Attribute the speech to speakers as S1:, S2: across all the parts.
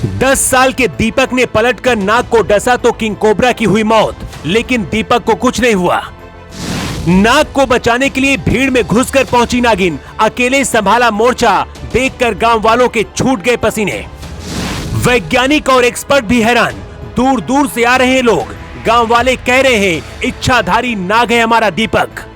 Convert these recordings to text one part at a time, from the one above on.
S1: 10 साल के दीपक ने पलटकर नाग को डसा तो किंग कोबरा की हुई मौत, लेकिन दीपक को कुछ नहीं हुआ। नाग को बचाने के लिए भीड़ में घुसकर पहुंची नागिन, अकेले संभाला मोर्चा, देखकर गांव वालों के छूट गए पसीने। वैज्ञानिक और एक्सपर्ट भी हैरान, दूर दूर से आ रहे हैं लोग। गांव वाले कह रहे हैं इच्छाधारी नाग है हमारा दीपक।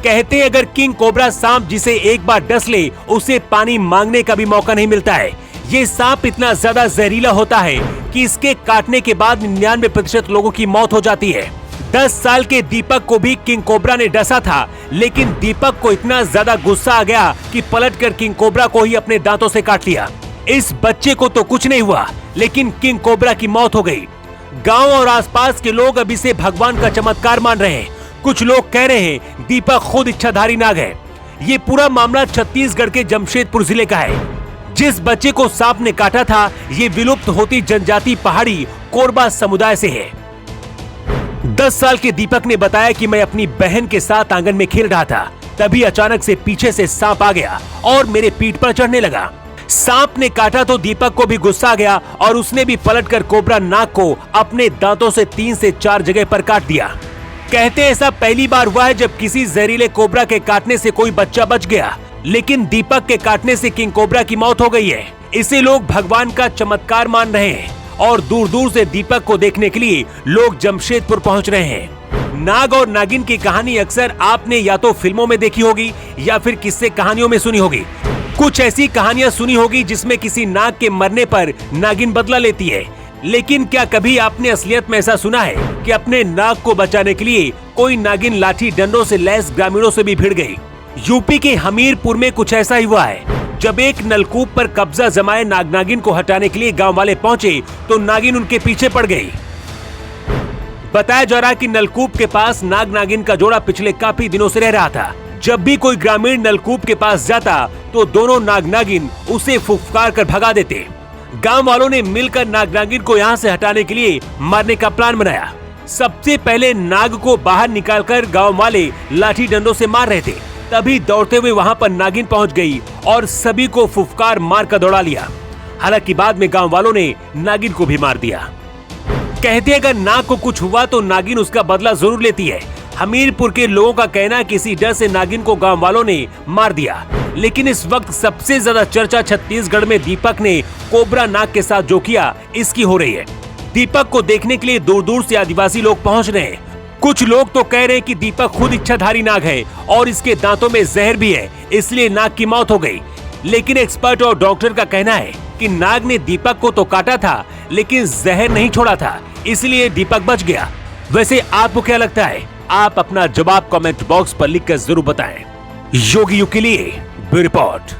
S1: कहते अगर किंग कोबरा सांप जिसे एक बार डस ले उसे पानी मांगने का भी मौका नहीं मिलता है। ये सांप इतना ज्यादा जहरीला होता है कि इसके काटने के बाद 99% लोगों की मौत हो जाती है। 10 साल के दीपक को भी किंग कोबरा ने डसा था, लेकिन दीपक को इतना ज्यादा गुस्सा आ गया कि पलटकर किंग कोबरा को ही अपने दांतों से काट लिया। इस बच्चे को तो कुछ नहीं हुआ, लेकिन किंग कोबरा की मौत हो गई। गांव और आसपास के लोग अब इसे भगवान का चमत्कार मान रहे हैं। कुछ लोग कह रहे हैं दीपक खुद इच्छाधारी नाग है। ये पूरा मामला छत्तीसगढ़ के जमशेदपुर जिले का है। जिस बच्चे को सांप ने काटा था, ये विलुप्त होती जनजाति पहाड़ी कोरबा समुदाय से है। 10 साल के दीपक ने बताया कि मैं अपनी बहन के साथ आंगन में खेल रहा था, तभी अचानक से पीछे से सांप आ गया और मेरे पीठ पर चढ़ने लगा। सांप ने काटा तो दीपक को भी गुस्सा आ गया और उसने भी पलटकर कोबरा नाग को अपने दांतों से 3 से 4 जगह पर काट दिया। कहते ऐसा पहली बार हुआ है जब किसी जहरीले कोबरा के काटने से कोई बच्चा बच गया, लेकिन दीपक के काटने से किंग कोबरा की मौत हो गई है। इसे लोग भगवान का चमत्कार मान रहे हैं और दूर दूर से दीपक को देखने के लिए लोग जमशेदपुर पहुंच रहे हैं। नाग और नागिन की कहानी अक्सर आपने या तो फिल्मों में देखी होगी या फिर किस्से कहानियों में सुनी होगी। कुछ ऐसी कहानियां सुनी होगी जिसमें किसी नाग के मरने पर नागिन बदला लेती है, लेकिन क्या कभी आपने असलियत में ऐसा सुना है कि अपने नाग को बचाने के लिए कोई नागिन लाठी डंडों से लैस ग्रामीणों से भी भिड़ गई? यूपी के हमीरपुर में कुछ ऐसा ही हुआ है। जब एक नलकूप पर कब्जा जमाए नाग नागिन को हटाने के लिए गांव वाले पहुंचे तो नागिन उनके पीछे पड़ गई। बताया जा रहा है कि नलकूप के पास नाग नागिन का जोड़ा पिछले काफी दिनों से रह रहा था। जब भी कोई ग्रामीण नलकूप के पास जाता तो दोनों नाग नागिन उसे फुफकार कर भगा देते। गांव वालों ने मिलकर नाग नागिन को यहाँ से हटाने के लिए मारने का प्लान बनाया। सबसे पहले नाग को बाहर निकालकर गांव वाले लाठी डंडों से मार रहे थे, तभी दौड़ते हुए वहां पर नागिन पहुंच गई और सभी को फुफकार मार कर दौड़ा लिया। हालांकि बाद में गांव वालों ने नागिन को भी मार दिया। कहते अगर नाग को कुछ हुआ तो नागिन उसका बदला जरूर लेती है। हमीरपुर के लोगों का कहना किसी डर से नागिन को गांव वालों ने मार दिया, लेकिन इस वक्त सबसे ज्यादा चर्चा छत्तीसगढ़ में दीपक ने कोबरा नाग के साथ जो किया इसकी हो रही है। दीपक को देखने के लिए दूर दूर से आदिवासी लोग पहुंच रहे हैं। कुछ लोग तो कह रहे हैं कि दीपक खुद इच्छाधारी नाग है और इसके दांतों में जहर भी है, इसलिए नाग की मौत हो गई। लेकिन एक्सपर्ट और डॉक्टर का कहना है कि नाग ने दीपक को तो काटा था, लेकिन जहर नहीं छोड़ा था, इसलिए दीपक बच गया। वैसे आपको क्या लगता है? आप अपना जवाब कमेंट बॉक्स पर लिखकर जरूर बताएं। योगी यू के लिए ब्यूरो रिपोर्ट।